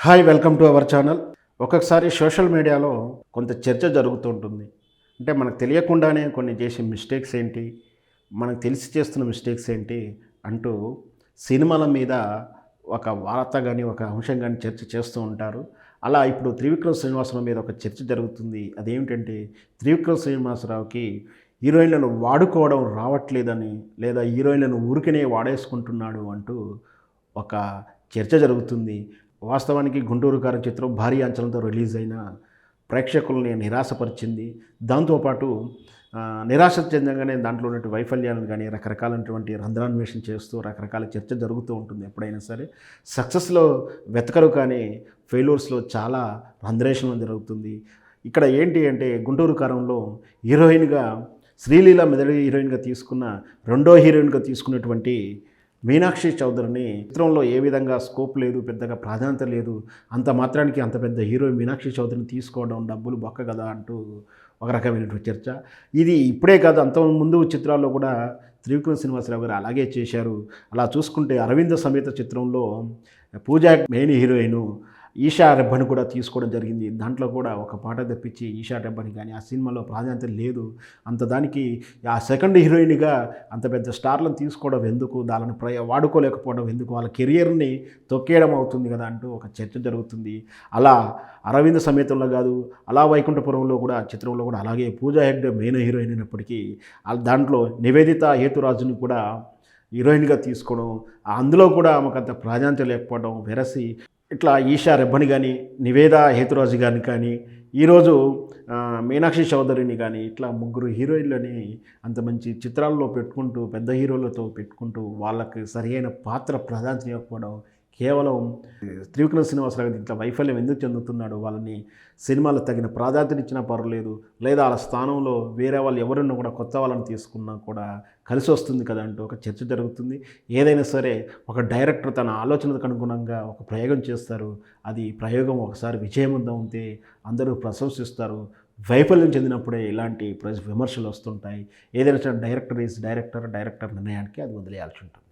Hi, welcome to our channel. ఒక్కొక్కసారి social మీడియాలో కొంత చర్చ జరుగుతుంటుంది. అంటే మనకు తెలియకుండానే కొన్ని చేసే మిస్టేక్స్ ఏంటి, మనకు తెలిసి చేస్తున్న మిస్టేక్స్ ఏంటి అంటూ సినిమాల మీద ఒక వార్త కానీ ఒక అంశం కానీ చర్చ చేస్తూ ఉంటారు. అలా ఇప్పుడు త్రివిక్రమ్ శ్రీనివాసరావు మీద ఒక చర్చ జరుగుతుంది. అదేమిటంటే త్రివిక్రమ్ శ్రీనివాసరావుకి హీరోయిన్లను వాడుకోవడం రావట్లేదని, లేదా హీరోయిన్లను ఊరికనే వాడేసుకుంటున్నాడు అంటూ ఒక చర్చ జరుగుతుంది. వాస్తవానికి 'గుంటూరు కారం' చిత్రం భారీ అంచనాలతో రిలీజ్ అయిన ప్రేక్షకుల్ని నిరాశపరిచింది. దాంతోపాటు నిరాశ చెందగానే దాంట్లో ఉన్నటువంటి వైఫల్యాలను కానీ రకరకాలైనటువంటి రంధ్రాన్వేషణ చేస్తూ రకరకాల చర్చ జరుగుతూ ఉంటుంది. ఎప్పుడైనా సరే సక్సెస్‌లో వెతకరు, కానీ ఫెయిల్యూర్స్‌లో చాలా రంధ్రేషణ జరుగుతుంది. ఇక్కడ ఏంటి అంటే 'గుంటూరు కారంలో' హీరోయిన్‌గా శ్రీలీల మొదటి హీరోయిన్‌గా తీసుకున్న రెండో హీరోయిన్‌గా తీసుకున్నటువంటి మీనాక్షి చౌదరిని చిత్రంలో ఏ విధంగా స్కోప్ లేదు, పెద్దగా ప్రాధాన్యత లేదు, అంత మాత్రానికి అంత పెద్ద హీరోయిన్ మీనాక్షి చౌదరిని తీసుకోవడం డబ్బులు బొక్క కదా అంటూ ఒక రకమైనటువంటి చర్చ. ఇది ఇప్పుడే కాదు, అంతకుముందు చిత్రాల్లో కూడా త్రివిక్రమ్ శ్రీనివాసరావు గారు అలాగే చేశారు. అలా చూసుకుంటే 'అరవింద సమేత' చిత్రంలో పూజా మెయిన్ హీరోయిన్ ఈషా రెబ్బని కూడా తీసుకోవడం జరిగింది. దాంట్లో కూడా ఒక పాట తప్పించి ఈషా రెబ్బని కానీ ఆ సినిమాలో ప్రాధాన్యత లేదు. అంత దానికి ఆ సెకండ్ హీరోయిన్‌గా అంత పెద్ద స్టార్లను తీసుకోవడం ఎందుకు, దానిని వాడుకోలేకపోవడం ఎందుకు, వాళ్ళ కెరియర్‌ని తొక్కేయడం అవుతుంది కదా అంటూ ఒక చర్చ జరుగుతుంది. అలా 'అరవింద సమేతంలో' కాదు, అలా 'వైకుంఠపురంలో' కూడా చిత్రంలో కూడా అలాగే పూజా హెగ్డే మెయిన్ హీరోయిన్ అయినప్పటికీ దాంట్లో నివేదిత హేతురాజుని కూడా హీరోయిన్‌గా తీసుకోవడం, అందులో కూడా ఆమెకంత ప్రాధాన్యత లేకపోవడం వెరసి ఇట్లా ఈషా రెబ్బని కానీ నివేదా హేతురాజు గారిని కానీ ఈరోజు మీనాక్షి చౌదరిని కానీ ఇట్లా ముగ్గురు హీరోయిన్లని అంత మంచి చిత్రాల్లో పెట్టుకుంటూ పెద్ద హీరోలతో పెట్టుకుంటూ వాళ్ళకి సరైన పాత్ర ప్రాధాన్యత ఇవ్వకపోవడం, కేవలం త్రివిక్రమ్ శ్రీనివాసరావు ఇట్లా వైఫల్యం ఎందుకు చెందుతున్నాడు, వాళ్ళని సినిమాలో తగిన ప్రాధాన్యత ఇచ్చినా పర్వాలేదు, లేదా వాళ్ళ స్థానంలో వేరే వాళ్ళు ఎవరున్నా కూడా కొత్త వాళ్ళని తీసుకున్నా కూడా కలిసి వస్తుంది కదా అంటూ ఒక చర్చ జరుగుతుంది. ఏదైనా సరే ఒక డైరెక్టర్ తన ఆలోచనలకు అనుగుణంగా ఒక ప్రయోగం చేస్తారు. అది ప్రయోగం ఒకసారి విజయవంతం ఉంటే అందరూ ప్రశంసిస్తారు. వైఫల్యం చెందినప్పుడే ఇలాంటి విమర్శలు వస్తుంటాయి. ఏదైనా సరే డైరెక్టర్ ఈజ్ డైరెక్టర్, డైరెక్టర్ నిర్ణయానికి అది వదిలేయాల్సి ఉంటుంది.